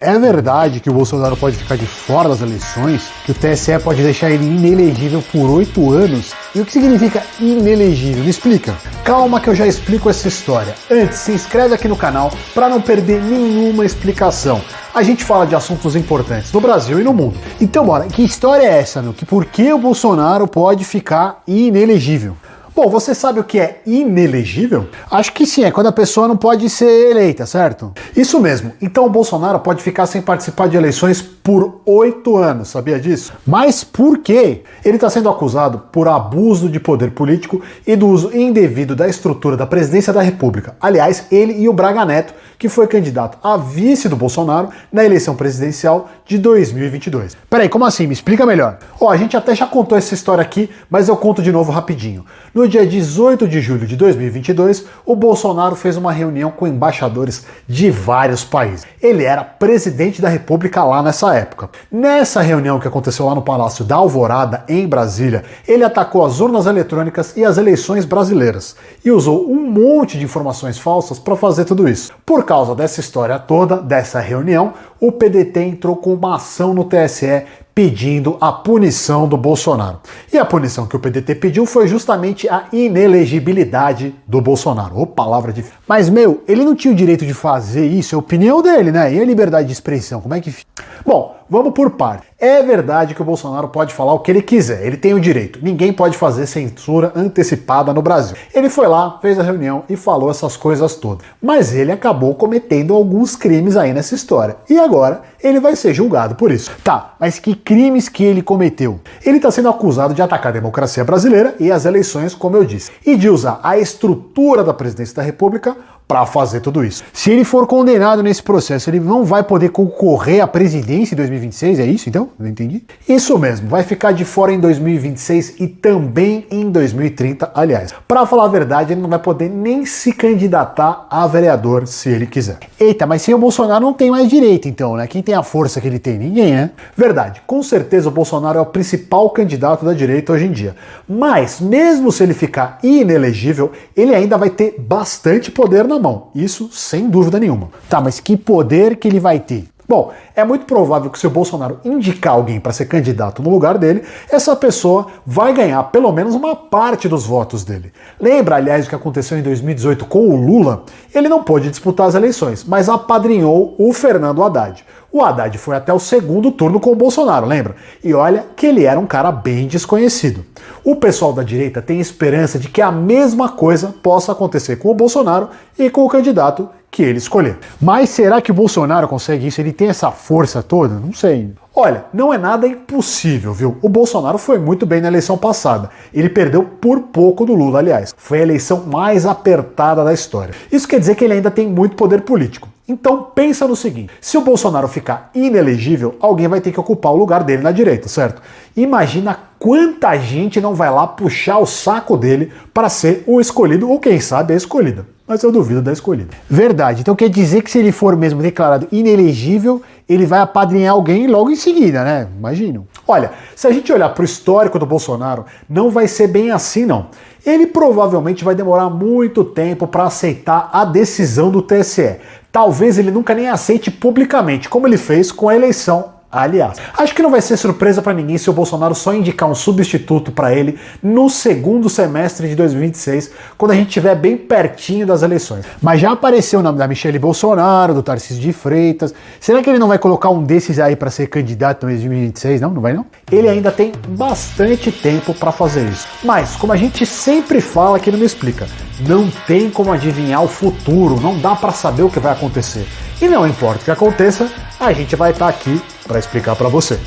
É verdade que o Bolsonaro pode ficar de fora das eleições, que o TSE pode deixar ele inelegível por 8 anos? E o que significa inelegível? Me explica. Calma que eu já explico essa história. Antes, se inscreve aqui no canal para não perder nenhuma explicação. A gente fala de assuntos importantes no Brasil e no mundo. Então bora, que história é essa, meu? Que por que o Bolsonaro pode ficar inelegível? Bom, você sabe o que é inelegível? Acho que sim, é quando a pessoa não pode ser eleita, certo? Isso mesmo. Então o Bolsonaro pode ficar sem participar de eleições por 8 anos, sabia disso? Mas por quê? Ele está sendo acusado por abuso de poder político e do uso indevido da estrutura da presidência da República. Aliás, ele e o Braga Neto, que foi candidato a vice do Bolsonaro na eleição presidencial de 2022. Peraí, como assim? Me explica melhor. A gente até já contou essa história aqui, mas eu conto de novo rapidinho. No dia 18 de julho de 2022, o Bolsonaro fez uma reunião com embaixadores de vários países. Ele era presidente da República lá nessa época. Nessa reunião que aconteceu lá no Palácio da Alvorada, em Brasília, ele atacou as urnas eletrônicas e as eleições brasileiras e usou um monte de informações falsas para fazer tudo isso. Por causa dessa história toda, dessa reunião, o PDT entrou com uma ação no TSE pedindo a punição do Bolsonaro. E a punição que o PDT pediu foi justamente a inelegibilidade do Bolsonaro. Ô, palavra difícil. Mas, ele não tinha o direito de fazer isso, é a opinião dele, né? E a liberdade de expressão, como é que fica? Bom, vamos por parte. É verdade que o Bolsonaro pode falar o que ele quiser, ele tem o direito. Ninguém pode fazer censura antecipada no Brasil. Ele foi lá, fez a reunião e falou essas coisas todas. Mas ele acabou cometendo alguns crimes aí nessa história. E agora ele vai ser julgado por isso. Tá, mas que crimes que ele cometeu? Ele está sendo acusado de atacar a democracia brasileira e as eleições, como eu disse, e de usar a estrutura da presidência da República para fazer tudo isso. Se ele for condenado nesse processo, ele não vai poder concorrer à presidência em 2026, é isso então? Não entendi? Isso mesmo, vai ficar de fora em 2026 e também em 2030, aliás. Para falar a verdade, ele não vai poder nem se candidatar a vereador se ele quiser. Eita, mas sem o Bolsonaro não tem mais direito então, né? Quem tem a força que ele tem? Ninguém, né? Verdade, com certeza o Bolsonaro é o principal candidato da direita hoje em dia. Mas, mesmo se ele ficar inelegível, ele ainda vai ter bastante poder na mão. Isso sem dúvida nenhuma. Tá, mas que poder que ele vai ter? Bom, é muito provável que se o Bolsonaro indicar alguém para ser candidato no lugar dele, essa pessoa vai ganhar pelo menos uma parte dos votos dele. Lembra, aliás, o que aconteceu em 2018 com o Lula? Ele não pôde disputar as eleições, mas apadrinhou o Fernando Haddad. O Haddad foi até o segundo turno com o Bolsonaro, lembra? E olha que ele era um cara bem desconhecido. O pessoal da direita tem esperança de que a mesma coisa possa acontecer com o Bolsonaro e com o candidato que ele escolher. Mas será que o Bolsonaro consegue isso? Ele tem essa força toda? Não sei. Olha, não é nada impossível, viu? O Bolsonaro foi muito bem na eleição passada. Ele perdeu por pouco do Lula, aliás. Foi a eleição mais apertada da história. Isso quer dizer que ele ainda tem muito poder político. Então pensa no seguinte, se o Bolsonaro ficar inelegível, alguém vai ter que ocupar o lugar dele na direita, certo? Imagina quanta gente não vai lá puxar o saco dele para ser o escolhido ou quem sabe a escolhida. Mas eu duvido da escolhida. Verdade, então quer dizer que se ele for mesmo declarado inelegível, ele vai apadrinhar alguém logo em seguida, né? Imagino. Olha, se a gente olhar para o histórico do Bolsonaro, não vai ser bem assim não. Ele provavelmente vai demorar muito tempo para aceitar a decisão do TSE. Talvez ele nunca nem aceite publicamente, como ele fez com a eleição. Aliás, acho que não vai ser surpresa para ninguém se o Bolsonaro só indicar um substituto para ele no segundo semestre de 2026, quando a gente estiver bem pertinho das eleições. Mas já apareceu o nome da Michelle Bolsonaro, do Tarcísio de Freitas. Será que ele não vai colocar um desses aí para ser candidato em 2026? Não vai não? Ele ainda tem bastante tempo para fazer isso. Mas, como a gente sempre fala aqui no Me Explica, não tem como adivinhar o futuro, não dá para saber o que vai acontecer. E não importa o que aconteça, a gente vai estar aqui para explicar para você.